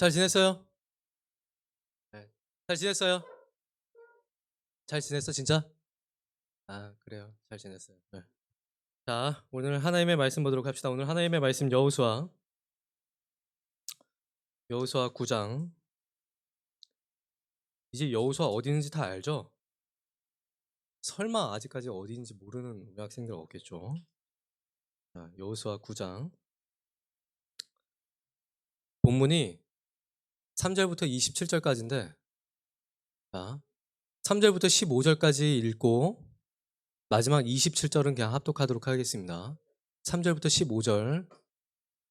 잘 지냈어요? 네. 잘 지냈어요? 잘 지냈어 진짜? 아 그래요. 잘 지냈어요. 네. 자 오늘 하나님의 말씀 보도록 합시다. 오늘 하나님의 말씀 여호수아 9 장. 이제 여호수아 어디 있는지 다 알죠? 설마 아직까지 어디 있는지 모르는 우리 학생들 없겠죠? 자 여호수아 9 장. 본문이 3 절부터 27 절까지인데 자 3 절부터 15 절까지 읽고 마지막 27 절은 그냥 합독하도록 하겠습니다. 3 절부터 15 절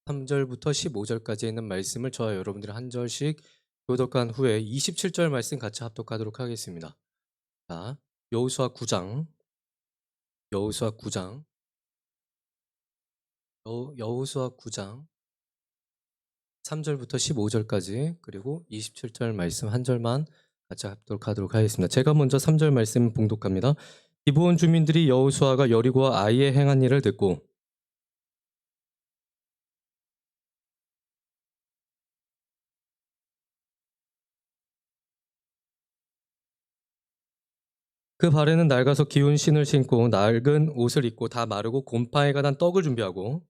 3 절부터 15 절까지 있는 말씀을 저와 여러분들이 한 절씩 교독한 후에 27절 말씀 같이 합독하도록 하겠습니다. 자, 여호수아 9장, 여호수아 9장, 여호수아 9장 3절부터 15절까지 그리고 27절 말씀 한 절만 같이 합독하도록 하겠습니다. 제가 먼저 3절 말씀 봉독합니다. 기브온 주민들이 여호수아가 여리고와 아이에 행한 일을 듣고 그 발에는 낡아서 기운 신을 신고 낡은 옷을 입고 다 마르고 곰팡이가 난 떡을 준비하고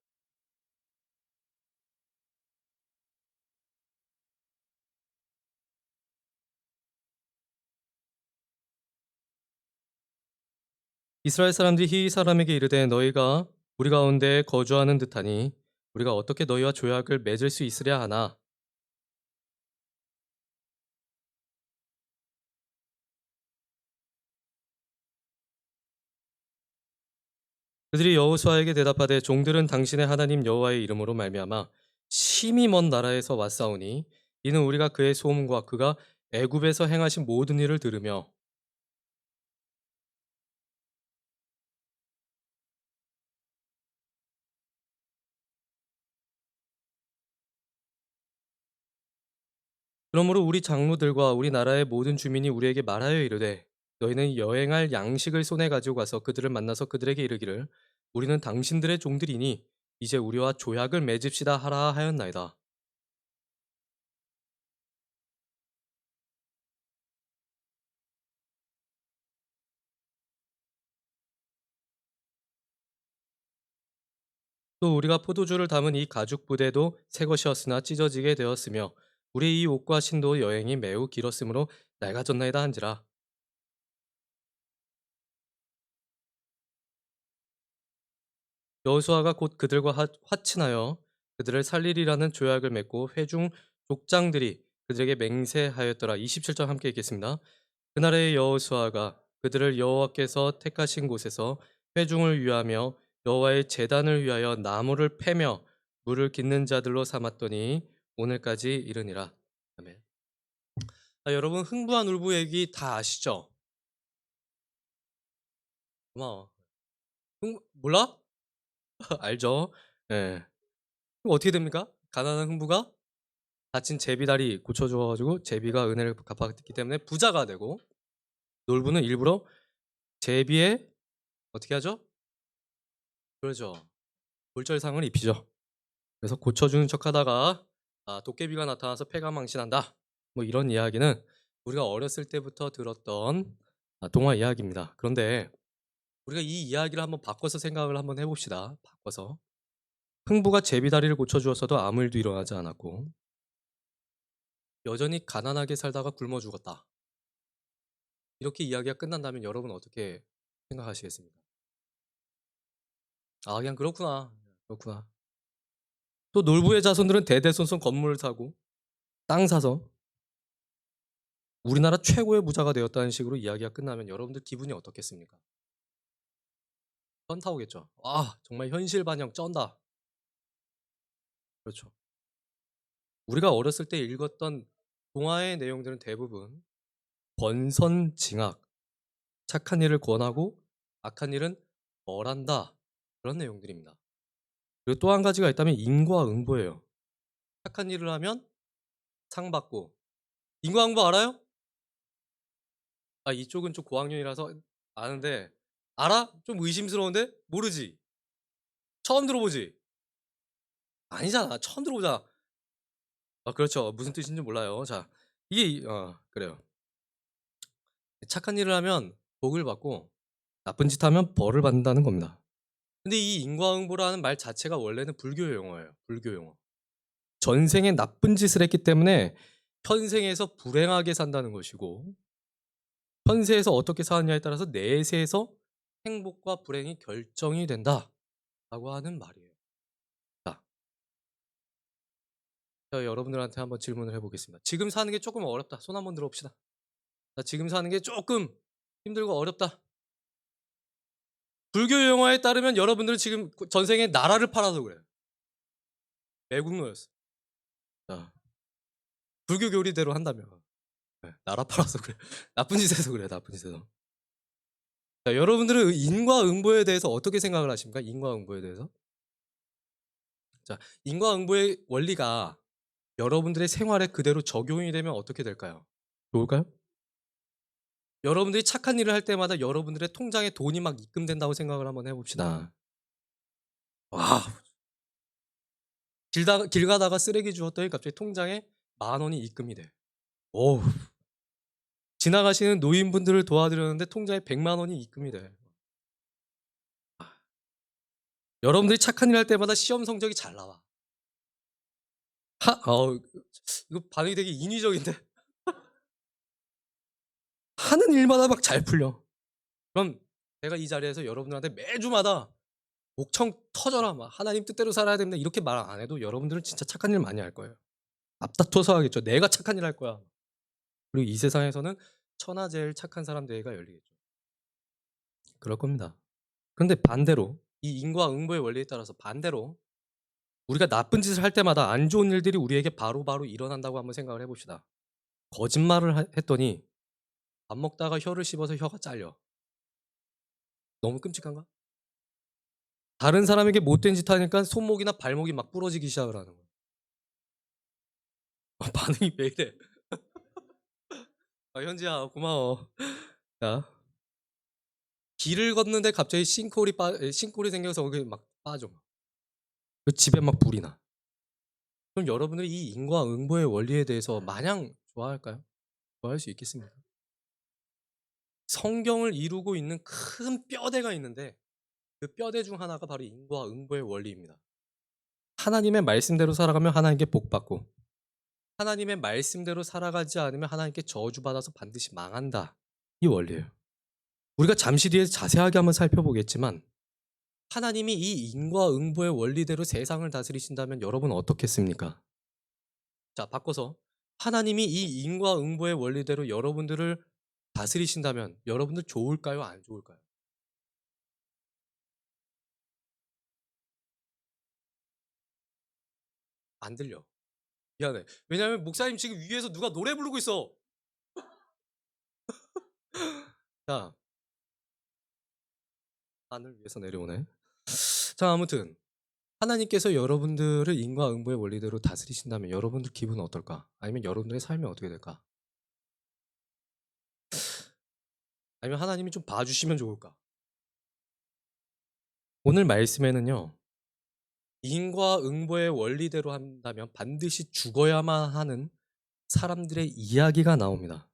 이스라엘 사람들이 히위 사람에게 이르되 너희가 우리 가운데 거주하는 듯하니 우리가 어떻게 너희와 조약을 맺을 수 있으랴 하나. 그들이 여호수아에게 대답하되 종들은 당신의 하나님 여호와의 이름으로 말미암아 심히 먼 나라에서 왔사오니 이는 우리가 그의 소음과 그가 애굽에서 행하신 모든 일을 들으며 그러므로 우리 장로들과 우리 나라의 모든 주민이 우리에게 말하여 이르되 너희는 여행할 양식을 손에 가지고 가서 그들을 만나서 그들에게 이르기를 우리는 당신들의 종들이니 이제 우리와 조약을 맺읍시다 하라 하였나이다. 또 우리가 포도주를 담은 이 가죽 부대도 새 것이었으나 찢어지게 되었으며 우리 이 옷과 신도 여행이 매우 길었으므로 낡아졌나이다 한지라. 여호수아가 곧 그들과 화친하여 그들을 살리리라는 조약을 맺고 회중 족장들이 그들에게 맹세하였더라. 27절 함께 읽겠습니다. 그날의 여호수아가 그들을 여호와께서 택하신 곳에서 회중을 위하며 여호와의 제단을 위하여 나무를 패며 물을 깃는 자들로 삼았더니 오늘까지 이르니라. 아멘. 여러분 흥부한 울부 얘기 다 아시죠? 고마워. 몰라? 알죠? 예. 그럼 어떻게 됩니까? 가난한 흥부가 다친 제비다리 고쳐줘가지고 제비가 은혜를 갚았기 때문에 부자가 되고 놀부는 일부러 제비의 어떻게 하죠? 그러죠. 골절상을 입히죠. 그래서 고쳐주는 척하다가 도깨비가 나타나서 폐가 망신한다. 뭐 이런 이야기는 우리가 어렸을 때부터 들었던 동화 이야기입니다. 그런데 우리가 이 이야기를 한번 바꿔서 생각을 한번 해봅시다. 바꿔서 흥부가 제비다리를 고쳐주었어도 아무 일도 일어나지 않았고 여전히 가난하게 살다가 굶어 죽었다. 이렇게 이야기가 끝난다면 여러분 어떻게 생각하시겠습니까? 아 그냥 그렇구나. 그렇구나. 또 놀부의 자손들은 대대손손 건물을 사고 땅 사서 우리나라 최고의 부자가 되었다는 식으로 이야기가 끝나면 여러분들 기분이 어떻겠습니까? 현타 오겠죠. 아 정말 현실 반영 쩐다. 그렇죠. 우리가 어렸을 때 읽었던 동화의 내용들은 대부분 권선징악, 착한 일을 권하고 악한 일은 벌한다. 그런 내용들입니다. 그리고 또 한 가지가 있다면 인과응보예요. 착한 일을 하면 상 받고. 인과응보 알아요? 이쪽은 좀 고학년이라서 아는데 알아? 좀 의심스러운데? 모르지? 처음 들어보지? 아니잖아. 처음 들어보잖아. 그렇죠. 무슨 뜻인지 몰라요. 자, 이게 그래요. 착한 일을 하면 복을 받고 나쁜 짓 하면 벌을 받는다는 겁니다. 근데 이 인과응보라는 말 자체가 원래는 불교 용어예요. 불교 용어. 전생에 나쁜 짓을 했기 때문에 현생에서 불행하게 산다는 것이고, 현세에서 어떻게 사느냐에 따라서 내세에서 행복과 불행이 결정이 된다라고 하는 말이에요. 자, 여러분들한테 한번 질문을 해보겠습니다. 지금 사는 게 조금 어렵다. 손 한번 들어봅시다. 자, 지금 사는 게 조금 힘들고 어렵다. 불교 용어에 따르면 여러분들은 지금 전생에 나라를 팔아서 그래요. 매국노였어. 자, 불교 교리대로 한다면 나라 팔아서 그래. 나쁜 짓해서 그래. 나쁜 짓해서. 자, 여러분들은 인과응보에 대해서 어떻게 생각을 하십니까? 인과응보에 대해서. 자, 인과응보의 원리가 여러분들의 생활에 그대로 적용이 되면 어떻게 될까요? 좋을까요? 여러분들이 착한 일을 할 때마다 여러분들의 통장에 돈이 막 입금된다고 생각을 한번 해봅시다. 와, 길 가다가 쓰레기 주웠더니 갑자기 통장에 10,000원이 입금이 돼. 오, 지나가시는 노인분들을 도와드렸는데 통장에 1,000,000원이 입금이 돼. 여러분들이 착한 일 할 때마다 시험 성적이 잘 나와. 이거 반응이 되게 인위적인데? 하는 일마다 막 잘 풀려. 그럼 제가 이 자리에서 여러분들한테 매주마다 목청 터져라, 막 하나님 뜻대로 살아야 됩니다, 이렇게 말 안 해도 여러분들은 진짜 착한 일 많이 할 거예요. 앞다퉈서 하겠죠. 내가 착한 일 할 거야. 그리고 이 세상에서는 천하제일 착한 사람 대회가 열리겠죠. 그럴 겁니다. 그런데 반대로 이 인과응보의 원리에 따라서 반대로 우리가 나쁜 짓을 할 때마다 안 좋은 일들이 우리에게 바로바로 일어난다고 한번 생각을 해봅시다. 거짓말을 했더니 밥 먹다가 혀를 씹어서 혀가 잘려. 너무 끔찍한가? 다른 사람에게 못된 짓 하니까 손목이나 발목이 막 부러지기 시작을 하는 거야. 반응이 왜 이래? 현지야, 고마워. 자, 길을 걷는데 갑자기 싱크홀이 생겨서 거기 막 빠져. 그 집에 막 불이 나. 그럼 여러분들이 이 인과응보의 원리에 대해서 마냥 좋아할까요? 좋아할 수 있겠습니까? 성경을 이루고 있는 큰 뼈대가 있는데 그 뼈대 중 하나가 바로 인과응보의 원리입니다. 하나님의 말씀대로 살아가면 하나님께 복받고, 하나님의 말씀대로 살아가지 않으면 하나님께 저주받아서 반드시 망한다. 이 원리예요. 우리가 잠시 뒤에 자세하게 한번 살펴보겠지만, 하나님이 이 인과응보의 원리대로 세상을 다스리신다면 여러분 어떻겠습니까? 자, 바꿔서 하나님이 이 인과응보의 원리대로 여러분들을 다스리신다면 여러분들 좋을까요? 안 좋을까요? 안 들려. 미안해. 왜냐면 목사님 지금 위에서 누가 노래 부르고 있어. 자, 하늘 위에서 내려오네. 자, 아무튼 하나님께서 여러분들을 인과응보의 원리대로 다스리신다면 여러분들 기분은 어떨까? 아니면 여러분들의 삶이 어떻게 될까? 아니면 하나님이 좀 봐주시면 좋을까? 오늘 말씀에는요, 인과응보의 원리대로 한다면 반드시 죽어야만 하는 사람들의 이야기가 나옵니다.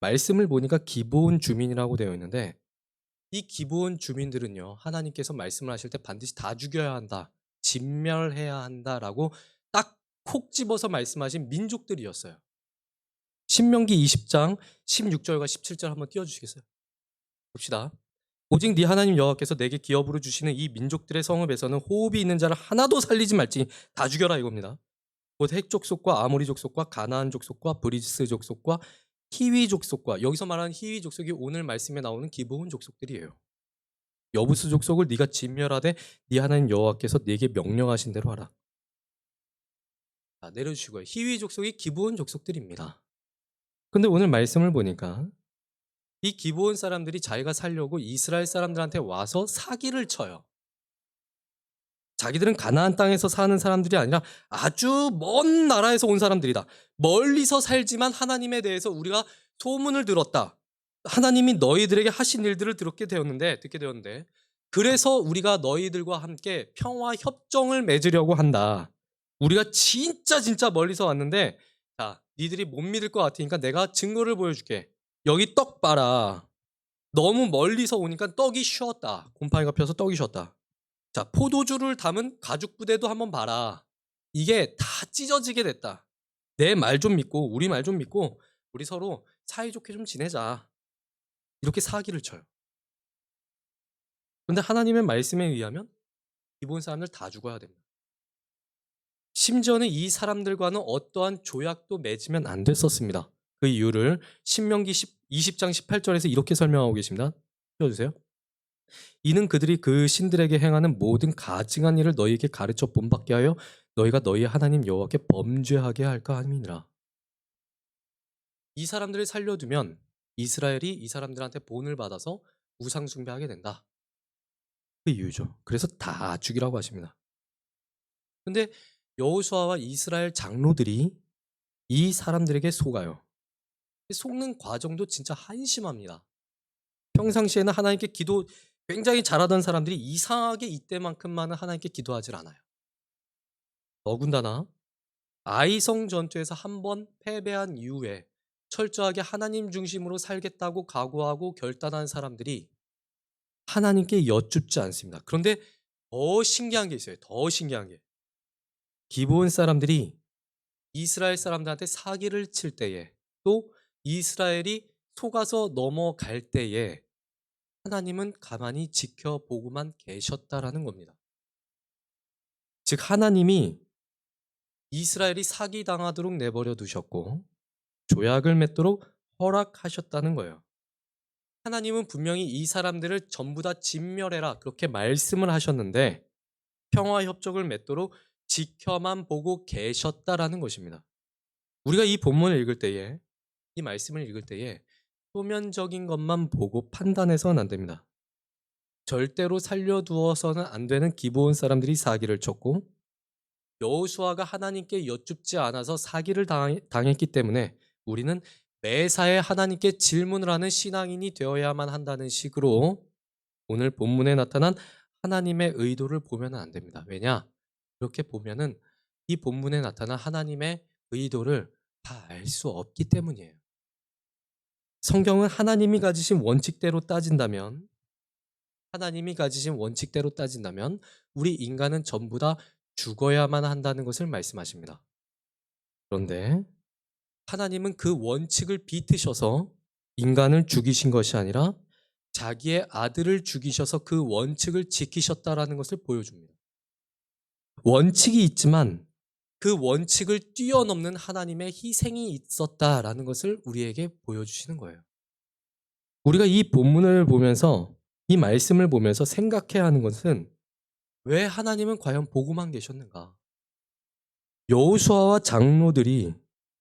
말씀을 보니까 기브온 주민이라고 되어 있는데, 이 기브온 주민들은요, 하나님께서 말씀을 하실 때 반드시 다 죽여야 한다, 진멸해야 한다라고 딱 콕 집어서 말씀하신 민족들이었어요. 신명기 20장 16절과 17절 한번 띄워주시겠어요? 봅시다. 오직 네 하나님 여호와께서 내게 기업으로 주시는 이 민족들의 성읍에서는 호흡이 있는 자를 하나도 살리지 말지 다 죽여라, 이겁니다. 곧 핵 족속과 아모리 족속과 가나안 족속과 브리스 족속과 히위 족속과, 여기서 말하는 히위 족속이 오늘 말씀에 나오는 기브온 족속들이에요. 여부스 족속을 네가 진멸하되 네 하나님 여호와께서 네게 명령하신 대로 하라. 자, 내려주시고요. 히위 족속이 기브온 족속들입니다. 근데 오늘 말씀을 보니까 이 기브온 사람들이 자기가 살려고 이스라엘 사람들한테 와서 사기를 쳐요. 자기들은 가나안 땅에서 사는 사람들이 아니라 아주 먼 나라에서 온 사람들이다. 멀리서 살지만 하나님에 대해서 우리가 소문을 들었다. 하나님이 너희들에게 하신 일들을 듣게 되었는데, 그래서 우리가 너희들과 함께 평화 협정을 맺으려고 한다. 우리가 진짜 멀리서 왔는데 자, 니들이 못 믿을 것 같으니까 내가 증거를 보여줄게. 여기 떡 봐라. 너무 멀리서 오니까 떡이 쉬었다. 곰팡이가 펴서 떡이 쉬었다. 자, 포도주를 담은 가죽 부대도 한번 봐라. 이게 다 찢어지게 됐다. 내 말 좀 믿고 우리 말 좀 믿고 우리 서로 사이좋게 좀 지내자. 이렇게 사기를 쳐요. 그런데 하나님의 말씀에 의하면 기본 사람들 다 죽어야 됩니다. 심지어는 이 사람들과는 어떠한 조약도 맺으면 안 됐었습니다. 그 이유를 신명기 20장 18절에서 이렇게 설명하고 계십니다. 띄워주세요. 이는 그들이 그 신들에게 행하는 모든 가증한 일을 너희에게 가르쳐 본받게 하여 너희가 너희 하나님 여호와께 범죄하게 할까 함이니라. 이 사람들을 살려두면 이스라엘이 이 사람들한테 본을 받아서 우상 숭배하게 된다. 그 이유죠. 그래서 다 죽이라고 하십니다. 근데 여호수아와 이스라엘 장로들이 이 사람들에게 속아요. 속는 과정도 진짜 한심합니다. 평상시에는 하나님께 기도 굉장히 잘하던 사람들이 이상하게 이때만큼만은 하나님께 기도하질 않아요. 더군다나 아이성 전투에서 한 번 패배한 이후에 철저하게 하나님 중심으로 살겠다고 각오하고 결단한 사람들이 하나님께 여쭙지 않습니다. 그런데 더 신기한 게 있어요. 더 신기한 게. 기브온 사람들이 이스라엘 사람들한테 사기를 칠 때에 또 이스라엘이 속아서 넘어갈 때에 하나님은 가만히 지켜보고만 계셨다라는 겁니다. 즉 하나님이 이스라엘이 사기당하도록 내버려 두셨고 조약을 맺도록 허락하셨다는 거예요. 하나님은 분명히 이 사람들을 전부 다 진멸해라 그렇게 말씀을 하셨는데 평화협정을 맺도록 지켜만 보고 계셨다라는 것입니다. 우리가 이 본문을 읽을 때에 이 말씀을 읽을 때에 표면적인 것만 보고 판단해서는 안 됩니다. 절대로 살려두어서는 안 되는 기브온 사람들이 사기를 쳤고 여호수아가 하나님께 여쭙지 않아서 사기를 당했기 때문에 우리는 매사에 하나님께 질문을 하는 신앙인이 되어야만 한다는 식으로 오늘 본문에 나타난 하나님의 의도를 보면 안 됩니다. 왜냐? 그렇게 보면은 이 본문에 나타난 하나님의 의도를 다 알 수 없기 때문이에요. 성경은 하나님이 가지신 원칙대로 따진다면 우리 인간은 전부 다 죽어야만 한다는 것을 말씀하십니다. 그런데 하나님은 그 원칙을 비트셔서 인간을 죽이신 것이 아니라 자기의 아들을 죽이셔서 그 원칙을 지키셨다라는 것을 보여줍니다. 원칙이 있지만 그 원칙을 뛰어넘는 하나님의 희생이 있었다라는 것을 우리에게 보여주시는 거예요. 우리가 이 본문을 보면서 이 말씀을 보면서 생각해야 하는 것은 왜 하나님은 과연 보고만 계셨는가? 여호수아와 장로들이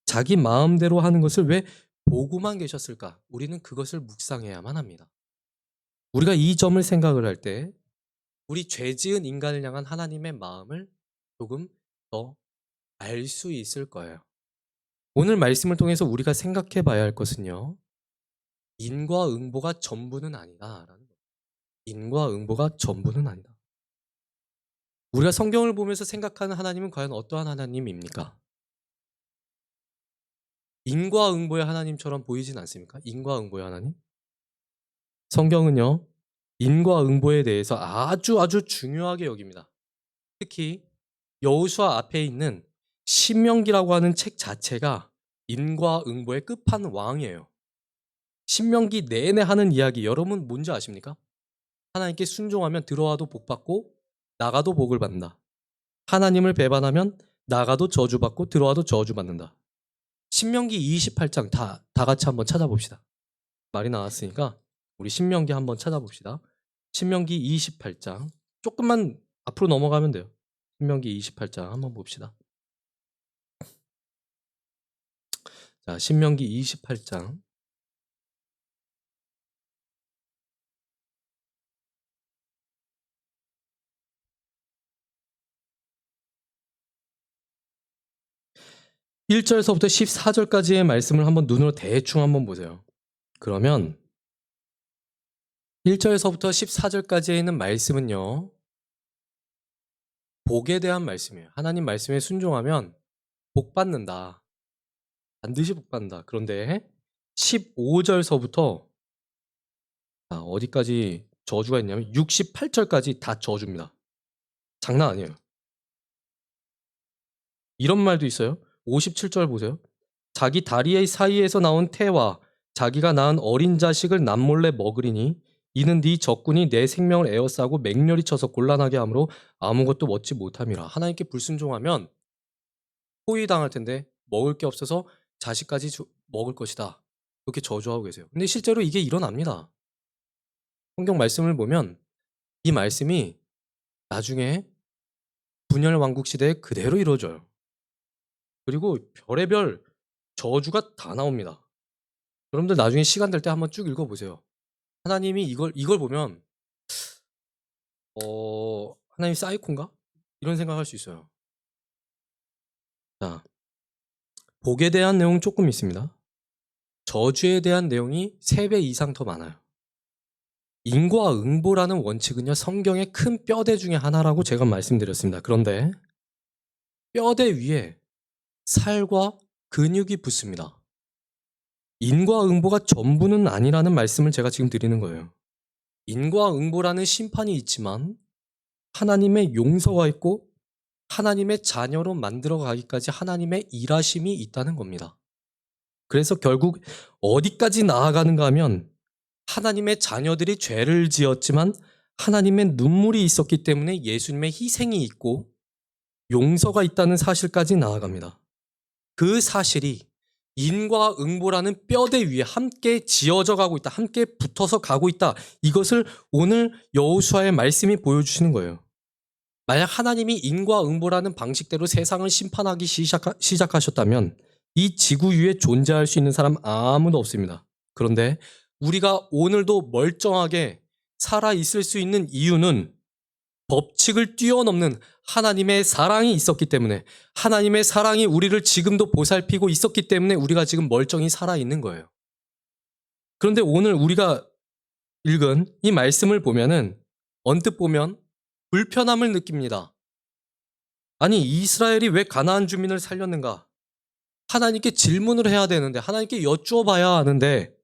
자기 마음대로 하는 것을 왜 보고만 계셨을까? 우리는 그것을 묵상해야만 합니다. 우리가 이 점을 생각을 할 때 우리 죄 지은 인간을 향한 하나님의 마음을 조금 더 알 수 있을 거예요. 오늘 말씀을 통해서 우리가 생각해 봐야 할 것은요. 인과 응보가 전부는 아니다라는 거예요. 인과 응보가 전부는 아니다. 우리가 성경을 보면서 생각하는 하나님은 과연 어떠한 하나님입니까? 인과 응보의 하나님처럼 보이진 않습니까? 인과 응보의 하나님? 성경은요. 인과 응보에 대해서 아주 중요하게 여깁니다. 특히 여호수아 앞에 있는 신명기라고 하는 책 자체가 인과 응보의 끝판왕이에요. 신명기 내내 하는 이야기 여러분 뭔지 아십니까? 하나님께 순종하면 들어와도 복받고 나가도 복을 받는다. 하나님을 배반하면 나가도 저주받고 들어와도 저주받는다. 신명기 28장 다 같이 한번 찾아봅시다. 말이 나왔으니까 우리 신명기 한번 찾아봅시다. 신명기 28장 조금만 앞으로 넘어가면 돼요. 신명기 28장 한번 봅시다. 자, 신명기 28장 1절서부터 14절까지의 말씀을 한번 눈으로 대충 한번 보세요. 그러면 1절서부터 14절까지에 있는 말씀은요. 복에 대한 말씀이에요. 하나님 말씀에 순종하면 복 받는다. 반드시 복 받는다. 그런데 15절서부터 어디까지 저주가 있냐면 68절까지 다 저주입니다. 장난 아니에요. 이런 말도 있어요. 57절 보세요. 자기 다리의 사이에서 나온 태와 자기가 낳은 어린 자식을 남몰래 먹으리니 이는 네 적군이 내 생명을 에워싸고 맹렬히 쳐서 곤란하게 하므로 아무것도 얻지 못함이라. 하나님께 불순종하면 포위당할 텐데 먹을 게 없어서 자식까지 먹을 것이다. 그렇게 저주하고 계세요. 근데 실제로 이게 일어납니다. 성경 말씀을 보면 이 말씀이 나중에 분열 왕국 시대에 그대로 이루어져요. 그리고 별의별 저주가 다 나옵니다. 여러분들 나중에 시간 될 때 한번 쭉 읽어보세요. 하나님이 이걸 보면 하나님 사이콘가? 이런 생각할 수 있어요. 자, 복에 대한 내용 조금 있습니다. 저주에 대한 내용이 3배 이상 더 많아요. 인과응보라는 원칙은요, 성경의 큰 뼈대 중에 하나라고 제가 말씀드렸습니다. 그런데 뼈대 위에 살과 근육이 붙습니다. 인과응보가 전부는 아니라는 말씀을 제가 지금 드리는 거예요. 인과응보라는 심판이 있지만 하나님의 용서가 있고 하나님의 자녀로 만들어가기까지 하나님의 일하심이 있다는 겁니다. 그래서 결국 어디까지 나아가는가 하면 하나님의 자녀들이 죄를 지었지만 하나님의 눈물이 있었기 때문에 예수님의 희생이 있고 용서가 있다는 사실까지 나아갑니다. 그 사실이 인과응보라는 뼈대 위에 함께 지어져 가고 있다. 함께 붙어서 가고 있다. 이것을 오늘 여호수아의 말씀이 보여주시는 거예요. 만약 하나님이 인과응보라는 방식대로 세상을 심판하기 시작하셨다면 이 지구 위에 존재할 수 있는 사람 아무도 없습니다. 그런데 우리가 오늘도 멀쩡하게 살아있을 수 있는 이유는 법칙을 뛰어넘는 하나님의 사랑이 있었기 때문에, 하나님의 사랑이 우리를 지금도 보살피고 있었기 때문에 우리가 지금 멀쩡히 살아있는 거예요. 그런데 오늘 우리가 읽은 이 말씀을 보면은 언뜻 보면 불편함을 느낍니다. 아니, 이스라엘이 왜 가나안 주민을 살렸는가? 하나님께 질문을 해야 되는데, 하나님께 여쭈어봐야 하는데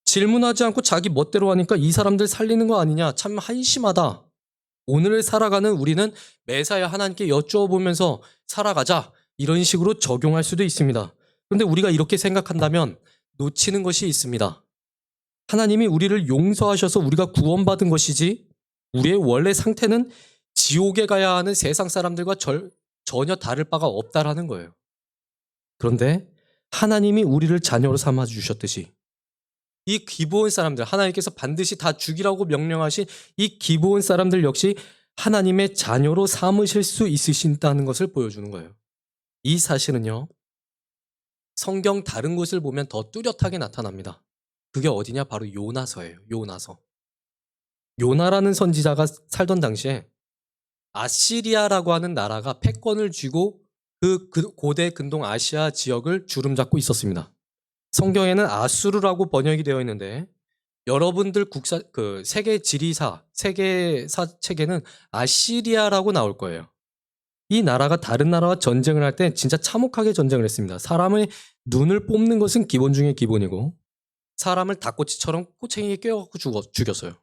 질문하지 않고 자기 멋대로 하니까 이 사람들 살리는 거 아니냐? 참 한심하다. 오늘을 살아가는 우리는 매사에 하나님께 여쭈어보면서 살아가자, 이런 식으로 적용할 수도 있습니다. 그런데 우리가 이렇게 생각한다면 놓치는 것이 있습니다. 하나님이 우리를 용서하셔서 우리가 구원받은 것이지 우리의 원래 상태는 지옥에 가야 하는 세상 사람들과 전혀 다를 바가 없다라는 거예요. 그런데 하나님이 우리를 자녀로 삼아 주셨듯이 이 기브온 사람들, 하나님께서 반드시 다 죽이라고 명령하신 이 기브온 사람들 역시 하나님의 자녀로 삼으실 수 있으신다는 것을 보여주는 거예요. 이 사실은요, 성경 다른 곳을 보면 더 뚜렷하게 나타납니다. 그게 어디냐? 바로 요나서예요. 요나서. 요나라는 선지자가 살던 당시에 아시리아라고 하는 나라가 패권을 쥐고 그 고대 근동 아시아 지역을 주름잡고 있었습니다. 성경에는 아수르라고 번역이 되어 있는데 여러분들 세계 지리사, 세계사 책에는 아시리아라고 나올 거예요. 이 나라가 다른 나라와 전쟁을 할 때 진짜 참혹하게 전쟁을 했습니다. 사람의 눈을 뽑는 것은 기본 중에 기본이고 사람을 닭꼬치처럼 꼬챙이에 꿰어갖고 죽였어요.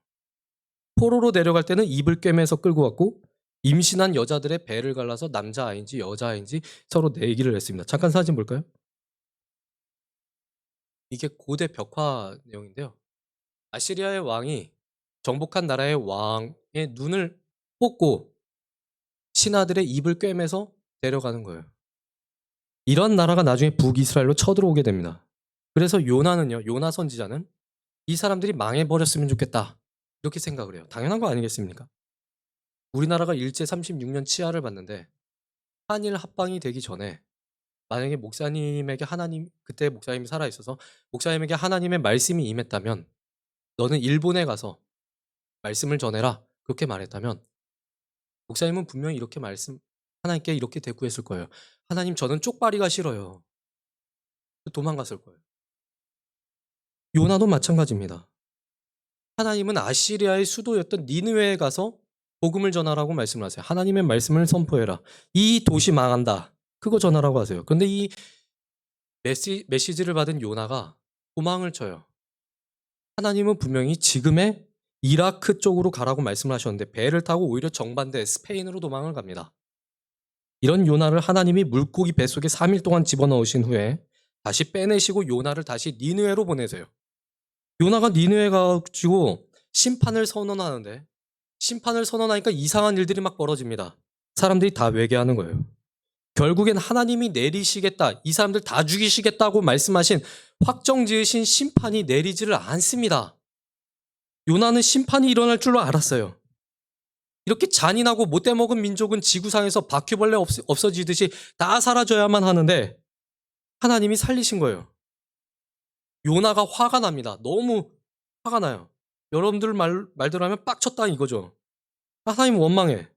포로로 내려갈 때는 입을 꿰매서 끌고 갔고 임신한 여자들의 배를 갈라서 남자아이인지 여자아이인지 서로 내기를 했습니다. 잠깐 사진 볼까요? 이게 고대 벽화 내용인데요. 아시리아의 왕이 정복한 나라의 왕의 눈을 뽑고 신하들의 입을 꿰매서 데려가는 거예요. 이런 나라가 나중에 북이스라엘로 쳐들어오게 됩니다. 그래서 요나는요, 요나 선지자는 이 사람들이 망해버렸으면 좋겠다, 이렇게 생각을 해요. 당연한 거 아니겠습니까? 우리나라가 일제 36년 치하를 받는데 한일 합방이 되기 전에 만약에 목사님에게 그때 목사님이 살아있어서 목사님에게 하나님의 말씀이 임했다면 너는 일본에 가서 말씀을 전해라, 그렇게 말했다면 목사님은 분명히 하나님께 이렇게 대꾸했을 거예요. 하나님, 저는 쪽발이가 싫어요. 도망갔을 거예요. 요나도 마찬가지입니다. 하나님은 아시리아의 수도였던 니느웨에 가서 복음을 전하라고 말씀을 하세요. 하나님의 말씀을 선포해라. 이 도시 망한다. 그거 전하라고 하세요. 근데 이 메시지를 받은 요나가 도망을 쳐요. 하나님은 분명히 지금의 이라크 쪽으로 가라고 말씀을 하셨는데 배를 타고 오히려 정반대 스페인으로 도망을 갑니다. 이런 요나를 하나님이 물고기 뱃속에 3일 동안 집어넣으신 후에 다시 빼내시고 요나를 다시 니느웨로 보내세요. 요나가 니느웨 가지고 심판을 선언하는데 심판을 선언하니까 이상한 일들이 막 벌어집니다. 사람들이 다 회개하는 거예요. 결국엔 하나님이 내리시겠다, 이 사람들 다 죽이시겠다고 말씀하신 확정 지으신 심판이 내리지를 않습니다. 요나는 심판이 일어날 줄로 알았어요. 이렇게 잔인하고 못돼 먹은 민족은 지구상에서 바퀴벌레 없어지듯이 다 사라져야만 하는데 하나님이 살리신 거예요. 요나가 화가 납니다. 너무 화가 나요. 여러분들 말대로 하면 빡쳤다 이거죠. 하나님 원망해.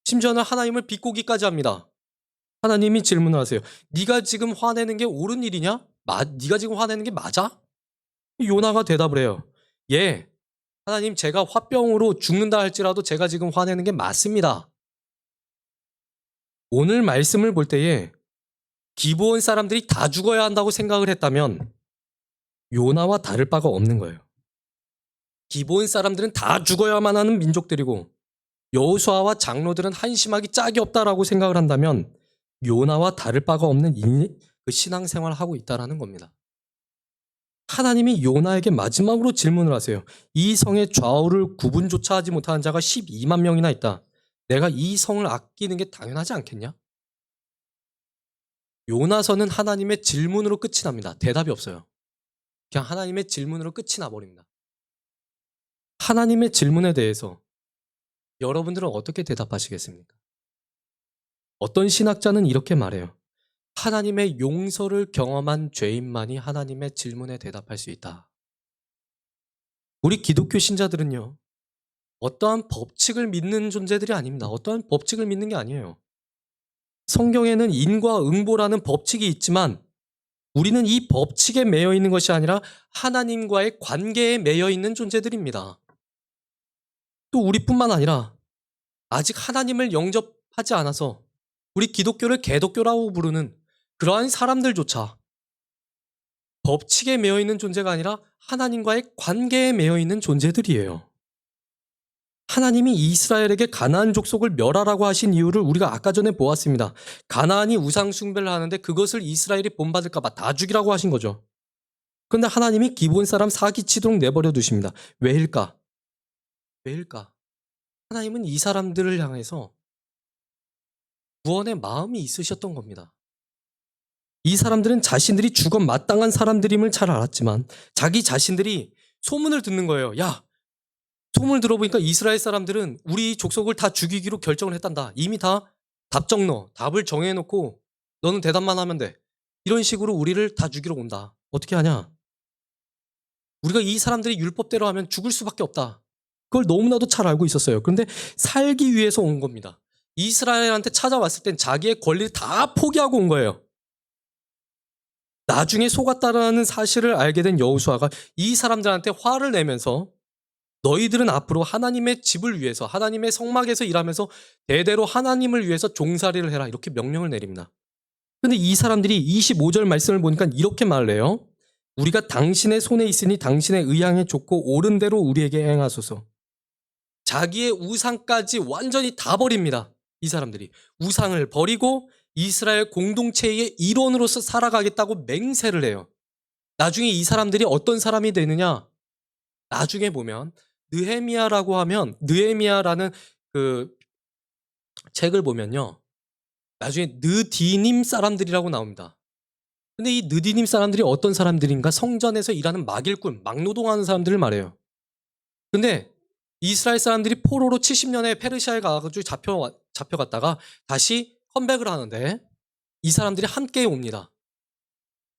심지어는 하나님을 비꼬기까지 합니다. 하나님이 질문을 하세요. 네가 지금 화내는 게 옳은 일이냐? 네가 지금 화내는 게 맞아? 요나가 대답을 해요. 예, 하나님 제가 화병으로 죽는다 할지라도 제가 지금 화내는 게 맞습니다. 오늘 말씀을 볼 때에 기브온 사람들이 다 죽어야 한다고 생각을 했다면 요나와 다를 바가 없는 거예요. 기브온 사람들은 다 죽어야만 하는 민족들이고 여호수아와 장로들은 한심하기 짝이 없다라고 생각을 한다면 요나와 다를 바가 없는 그 신앙생활을 하고 있다라는 겁니다. 하나님이 요나에게 마지막으로 질문을 하세요. 이 성의 좌우를 구분조차 하지 못하는 자가 12만 명이나 있다. 내가 이 성을 아끼는 게 당연하지 않겠냐? 요나서는 하나님의 질문으로 끝이 납니다. 대답이 없어요. 그냥 하나님의 질문으로 끝이 나버립니다. 하나님의 질문에 대해서 여러분들은 어떻게 대답하시겠습니까? 어떤 신학자는 이렇게 말해요. 하나님의 용서를 경험한 죄인만이 하나님의 질문에 대답할 수 있다. 우리 기독교 신자들은요, 어떠한 법칙을 믿는 존재들이 아닙니다. 어떠한 법칙을 믿는 게 아니에요. 성경에는 인과 응보라는 법칙이 있지만 우리는 이 법칙에 매여 있는 것이 아니라 하나님과의 관계에 매여 있는 존재들입니다. 또 우리뿐만 아니라 아직 하나님을 영접하지 않아서 우리 기독교를 개독교라고 부르는 그러한 사람들조차 법칙에 매여 있는 존재가 아니라 하나님과의 관계에 매여 있는 존재들이에요. 하나님이 이스라엘에게 가나안 족속을 멸하라고 하신 이유를 우리가 아까 전에 보았습니다. 가나안이 우상 숭배를 하는데 그것을 이스라엘이 본받을까 봐 다 죽이라고 하신 거죠. 그런데 하나님이 기브온 사람 사기치도록 내버려 두십니다. 왜일까? 왜일까? 하나님은 이 사람들을 향해서 구원의 마음이 있으셨던 겁니다. 이 사람들은 자신들이 죽어 마땅한 사람들임을 잘 알았지만 자기 자신들이 소문을 듣는 거예요. 야, 소문을 들어보니까 이스라엘 사람들은 우리 족속을 다 죽이기로 결정을 했단다. 이미 다 답을 정해놓고 너는 대답만 하면 돼. 이런 식으로 우리를 다 죽이러 온다. 어떻게 하냐? 우리가 이 사람들이 율법대로 하면 죽을 수밖에 없다. 그걸 너무나도 잘 알고 있었어요. 그런데 살기 위해서 온 겁니다. 이스라엘한테 찾아왔을 땐 자기의 권리를 다 포기하고 온 거예요. 나중에 속았다라는 사실을 알게 된 여호수아가 이 사람들한테 화를 내면서 너희들은 앞으로 하나님의 집을 위해서 하나님의 성막에서 일하면서 대대로 하나님을 위해서 종살이를 해라 이렇게 명령을 내립니다. 그런데 이 사람들이 25절 말씀을 보니까 이렇게 말을 해요. 우리가 당신의 손에 있으니 당신의 의향에 좋고 옳은 대로 우리에게 행하소서. 자기의 우상까지 완전히 다 버립니다. 이 사람들이 우상을 버리고 이스라엘 공동체의 일원으로서 살아가겠다고 맹세를 해요. 나중에 이 사람들이 어떤 사람이 되느냐? 나중에 보면 느헤미야라고 하면 느헤미야라는 그 책을 보면요. 나중에 느디님 사람들이라고 나옵니다. 근데 이 느디님 사람들이 어떤 사람들인가? 성전에서 일하는 막일꾼, 막노동하는 사람들을 말해요. 근데 이스라엘 사람들이 포로로 70년에 페르시아에 가가지고 잡혀갔다가 다시 컴백을 하는데 이 사람들이 함께 옵니다.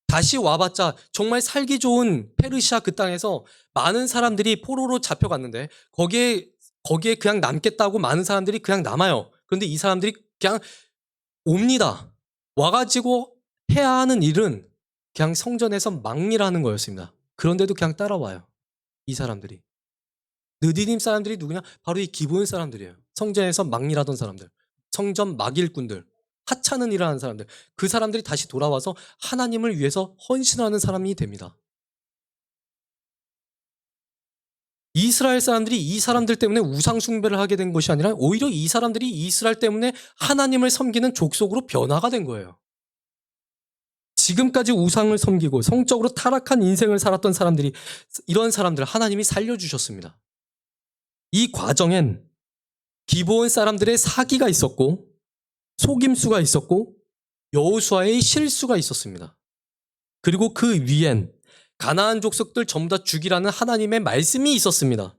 다시 와봤자 정말 살기 좋은 페르시아 그 땅에서 많은 사람들이 포로로 잡혀갔는데 거기에 그냥 남겠다고 많은 사람들이 그냥 남아요. 그런데 이 사람들이 그냥 옵니다. 와가지고 해야 하는 일은 그냥 성전에서 막일하는 거였습니다. 그런데도 그냥 따라와요. 이 사람들이. 느디님 사람들이 누구냐? 바로 이 기브온 사람들이에요. 성전에서 막 일하던 사람들, 성전 막 일꾼들, 하찮은 일을 하는 사람들. 그 사람들이 다시 돌아와서 하나님을 위해서 헌신하는 사람이 됩니다. 이스라엘 사람들이 이 사람들 때문에 우상 숭배를 하게 된 것이 아니라 오히려 이 사람들이 이스라엘 때문에 하나님을 섬기는 족속으로 변화가 된 거예요. 지금까지 우상을 섬기고 성적으로 타락한 인생을 살았던 사람들이, 이런 사람들 하나님이 살려주셨습니다. 이 과정엔 기브온 사람들의 사기가 있었고 속임수가 있었고 여호수아의 실수가 있었습니다. 그리고 그 위엔 가나안 족속들 전부 다 죽이라는 하나님의 말씀이 있었습니다.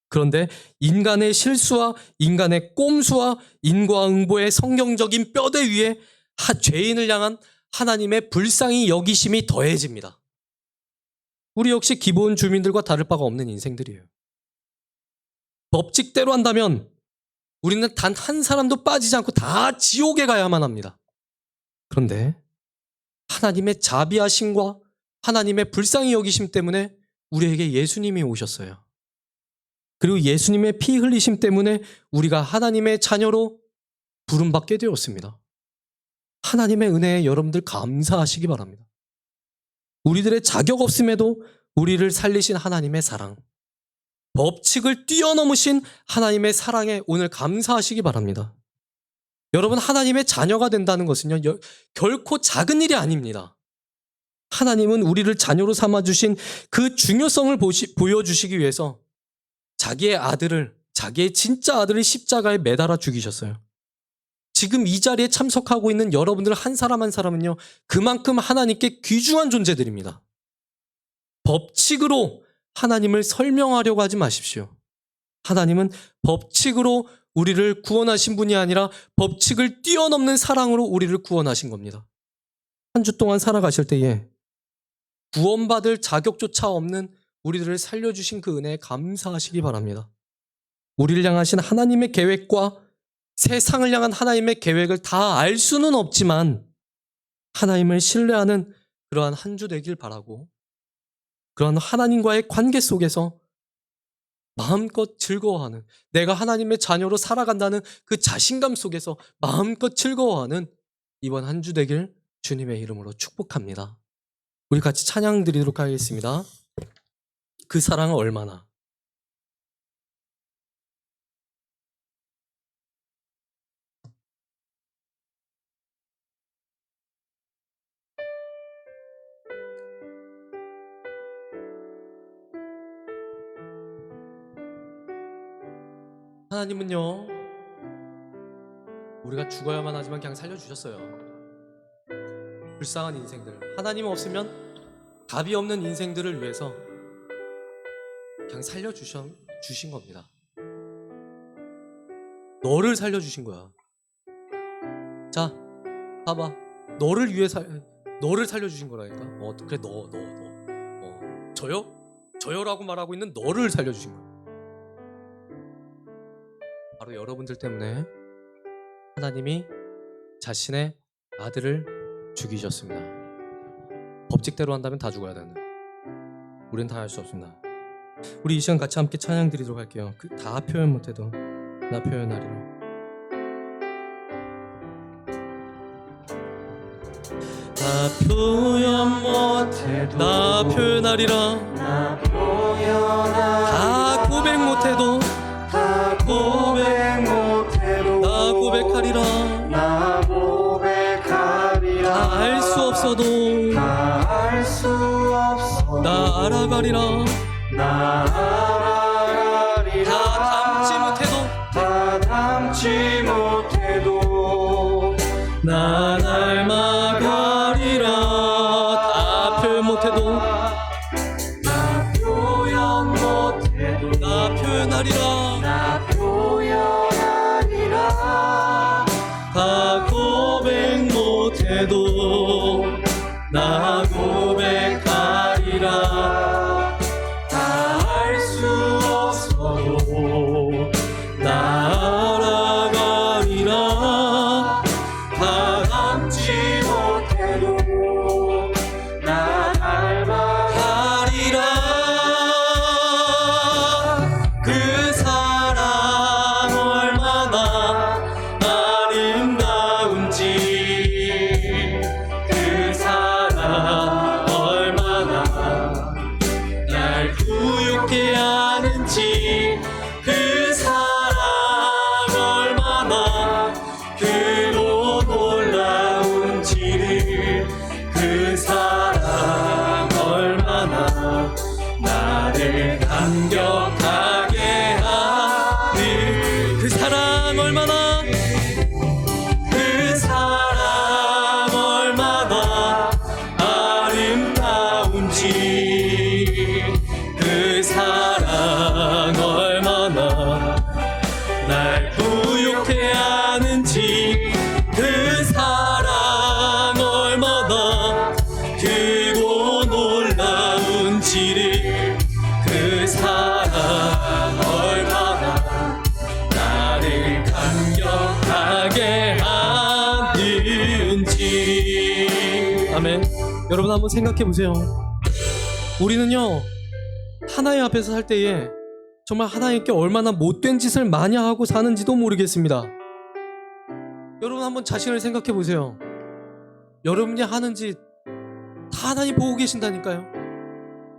그런데 인간의 실수와 인간의 꼼수와 인과응보의 성경적인 뼈대 위에 죄인을 향한 하나님의 불쌍히 여기심이 더해집니다. 우리 역시 기브온 주민들과 다를 바가 없는 인생들이에요. 법칙대로 한다면 우리는 단 한 사람도 빠지지 않고 다 지옥에 가야만 합니다. 그런데 하나님의 자비하심과 하나님의 불쌍히 여기심 때문에 우리에게 예수님이 오셨어요. 그리고 예수님의 피 흘리심 때문에 우리가 하나님의 자녀로 부름받게 되었습니다. 하나님의 은혜에 여러분들 감사하시기 바랍니다. 우리들의 자격 없음에도 우리를 살리신 하나님의 사랑, 법칙을 뛰어넘으신 하나님의 사랑에 오늘 감사하시기 바랍니다. 여러분, 하나님의 자녀가 된다는 것은요, 결코 작은 일이 아닙니다. 하나님은 우리를 자녀로 삼아주신 그 중요성을 보여주시기 위해서 자기의 아들을, 자기의 진짜 아들을 십자가에 매달아 죽이셨어요. 지금 이 자리에 참석하고 있는 여러분들 한 사람 한 사람은요, 그만큼 하나님께 귀중한 존재들입니다. 법칙으로 하나님을 설명하려고 하지 마십시오. 하나님은 법칙으로 우리를 구원하신 분이 아니라 법칙을 뛰어넘는 사랑으로 우리를 구원하신 겁니다. 한 주 동안 살아가실 때에 구원받을 자격조차 없는 우리들을 살려주신 그 은혜에 감사하시기 바랍니다. 우리를 향하신 하나님의 계획과 세상을 향한 하나님의 계획을 다 알 수는 없지만 하나님을 신뢰하는 그러한 한 주 되길 바라고, 그러한 하나님과의 관계 속에서 마음껏 즐거워하는, 내가 하나님의 자녀로 살아간다는 그 자신감 속에서 마음껏 즐거워하는 이번 한 주 되길 주님의 이름으로 축복합니다. 우리 같이 찬양 드리도록 하겠습니다. 그 사랑은 얼마나. 하나님은요, 우리가 죽어야만 하지만 그냥 살려주셨어요. 불쌍한 인생들, 하나님 없으면 답이 없는 인생들을 위해서 그냥 살려주신 겁니다. 너를 살려주신 거야. 자, 봐봐. 너를 위해 너를 살려주신 거라니까. 그래, 너. 저요? 저요라고 말하고 있는 너를 살려주신 거야. 바로 여러분들 때문에 하나님이 자신의 아들을 죽이셨습니다. 법칙대로 한다면 다 죽어야 되는, 우린 다 할 수 없습니다. 우리 이 시간 같이 함께 찬양 드리도록 할게요. 다 표현 못해도 나 표현하리라. 다 표현 못해도 나 표현하리라. 다 고백 못해도 다 고백 못해도 나 고백하리라. 나 고백하리라. 다 알 수 없어도 다 알 수 없어도 나 알아가리라. 나 알아가리라. 다 담지 못해도 나 닮아가리라. 다 표현 못해도 나 표현 못해도 나 표현하리라. 나 표현하리라. 다 고백 못해도 나 고백하리라. 나 알아가리라. 다 담지 못해도 나 닮아가리라. 그 그 사랑 얼마나 날 부욕해 하는지, 그 사랑 얼마나 크고 놀라운지를, 그 사랑 얼마나 나를 감격하게 하는지. 아멘. 여러분 한번 생각해 보세요. 우리는요, 하나님 앞에서 살 때에 정말 하나님께 얼마나 못된 짓을 많이 하고 사는지도 모르겠습니다. 여러분 한번 자신을 생각해 보세요. 여러분이 하는 짓 다 하나님 보고 계신다니까요.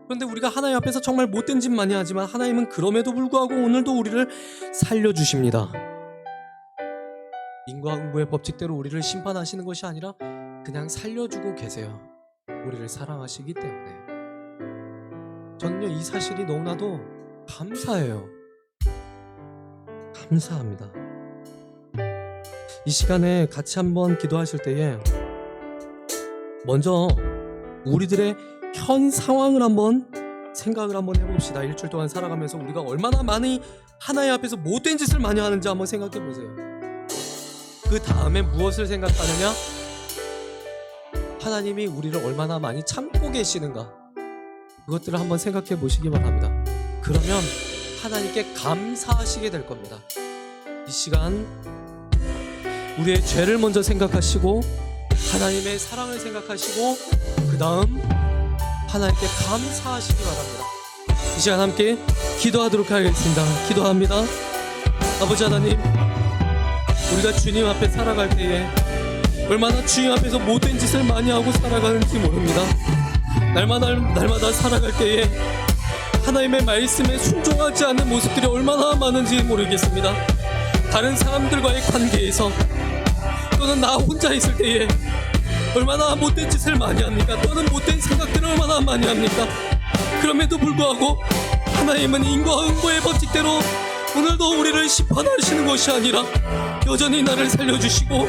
그런데 우리가 하나님 앞에서 정말 못된 짓 많이 하지만 하나님은 그럼에도 불구하고 오늘도 우리를 살려주십니다. 인과응보의 법칙대로 우리를 심판하시는 것이 아니라 그냥 살려주고 계세요. 우리를 사랑하시기 때문에. 저는요, 이 사실이 너무나도 감사해요. 감사합니다. 이 시간에 같이 한번 기도하실 때에 먼저 우리들의 현 상황을 한번 생각을 한번 해봅시다. 일주일 동안 살아가면서 우리가 얼마나 많이 하나님 앞에서 못된 짓을 많이 하는지 한번 생각해 보세요. 그 다음에 무엇을 생각하느냐? 하나님이 우리를 얼마나 많이 참고 계시는가, 그것들을 한번 생각해 보시기 바랍니다. 그러면 하나님께 감사하시게 될 겁니다. 이 시간 우리의 죄를 먼저 생각하시고 하나님의 사랑을 생각하시고 그 다음 하나님께 감사하시기 바랍니다. 이 시간 함께 기도하도록 하겠습니다. 기도합니다. 아버지 하나님, 우리가 주님 앞에 살아갈 때에 얼마나 주님 앞에서 못된 짓을 많이 하고 살아가는지 모릅니다. 날마다 살아갈 때에 하나님의 말씀에 순종하지 않는 모습들이 얼마나 많은지 모르겠습니다. 다른 사람들과의 관계에서 또는 나 혼자 있을 때에 얼마나 못된 짓을 많이 합니까? 또는 못된 생각들을 얼마나 많이 합니까? 그럼에도 불구하고 하나님은 인과응보의 법칙대로 오늘도 우리를 심판하시는 것이 아니라 여전히 나를 살려주시고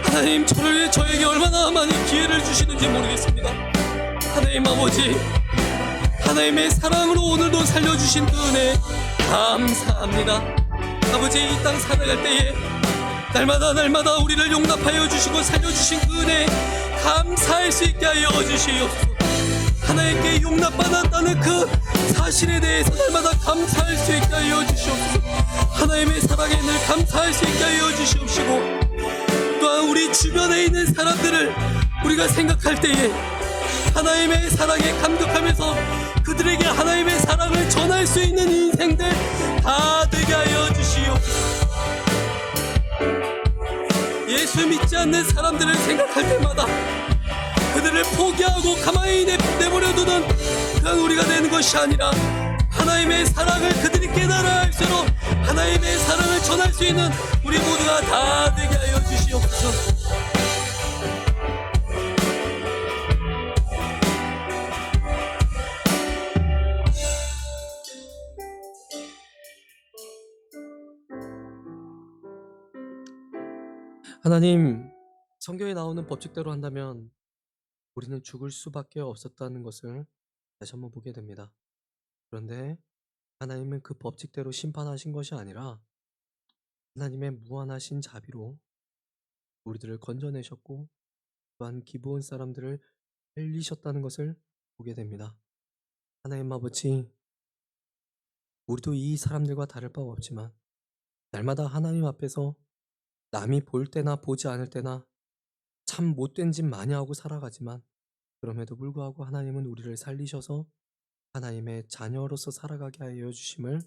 하나님 저에게 얼마나 많이 기회를 주시는지 모르겠습니다. 하나님 아버지, 하나님의 사랑으로 오늘도 살려주신 그 은혜 감사합니다. 아버지, 이 땅 살아갈 때에 날마다 우리를 용납하여 주시고 살려주신 그 은혜 감사할 수 있게 하여 주시옵소서. 하나님께 용납받았다는 그 사실에 대해서 날마다 감사할 수 있게 하여 주시옵소서. 하나님의 사랑에 늘 감사할 수 있게 하여 주시옵시고, 또한 우리 주변에 있는 사람들을 우리가 생각할 때에 하나님의 사랑에 감격하면서 그들에게 하나님의 사랑을 전할 수 있는 인생들 다 되게 하여 주시옵소서. 예수 믿지 않는 사람들을 생각할 때마다 그들을 포기하고 가만히 내버려두는 그런 우리가 되는 것이 아니라 하나님의 사랑을 그들이 깨달아 할수록 하나님의 사랑을 전할 수 있는 우리 모두가 다 되게 하여 주시옵소서. 하나님, 성경에 나오는 법칙대로 한다면 우리는 죽을 수밖에 없었다는 것을 다시 한번 보게 됩니다. 그런데 하나님은 그 법칙대로 심판하신 것이 아니라 하나님의 무한하신 자비로 우리들을 건져내셨고 또한 기브온 사람들을 살리셨다는 것을 보게 됩니다. 하나님 아버지, 우리도 이 사람들과 다를 바 없지만 날마다 하나님 앞에서 남이 볼 때나 보지 않을 때나 참 못된 짓 많이 하고 살아가지만 그럼에도 불구하고 하나님은 우리를 살리셔서 하나님의 자녀로서 살아가게 하여 주심을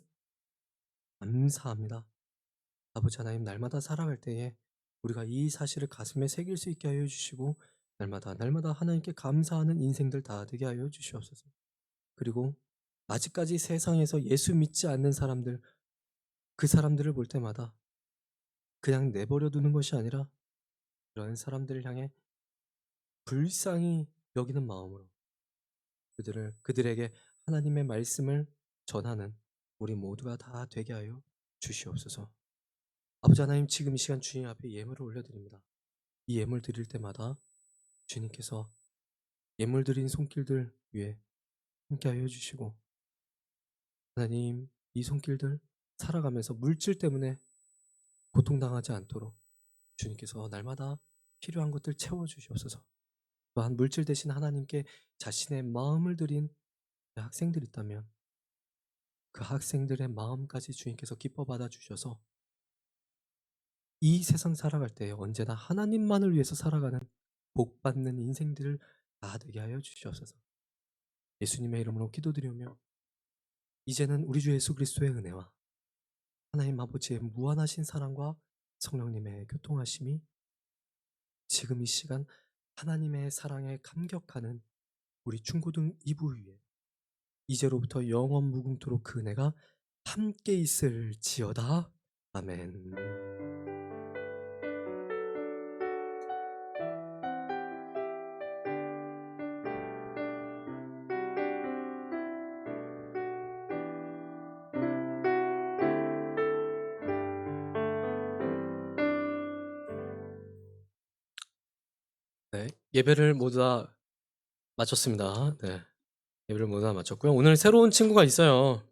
감사합니다. 아버지 하나님, 날마다 살아갈 때에 우리가 이 사실을 가슴에 새길 수 있게 하여 주시고 날마다 하나님께 감사하는 인생들 다 되게 하여 주시옵소서. 그리고 아직까지 세상에서 예수 믿지 않는 사람들, 그 사람들을 볼 때마다 그냥 내버려 두는 것이 아니라 그런 사람들을 향해 불쌍히 여기는 마음으로 그들에게 하나님의 말씀을 전하는 우리 모두가 다 되게 하여 주시옵소서. 아버지 하나님, 지금 이 시간 주님 앞에 예물을 올려드립니다. 이 예물 드릴 때마다 주님께서 예물 드린 손길들 위에 함께하여 주시고 하나님 이 손길들 살아가면서 물질 때문에 고통당하지 않도록 주님께서 날마다 필요한 것들 채워주시옵소서. 또한 물질 대신 하나님께 자신의 마음을 드린 학생들이 있다면 그 학생들의 마음까지 주님께서 기뻐 받아주셔서 이 세상 살아갈 때 언제나 하나님만을 위해서 살아가는 복받는 인생들을 다 되게 하여 주시옵소서. 예수님의 이름으로 기도드리며 이제는 우리 주 예수 그리스도의 은혜와 하나님 아버지의 무한하신 사랑과 성령님의 교통하심이 지금 이 시간 하나님의 사랑에 감격하는 우리 중고등 2부 위에 이제로부터 영원 무궁토록 그 은혜가 함께 있을지어다. 아멘. 네, 예배를 모두 다 마쳤습니다. 네, 예배를 모두 다 마쳤고요. 오늘 새로운 친구가 있어요.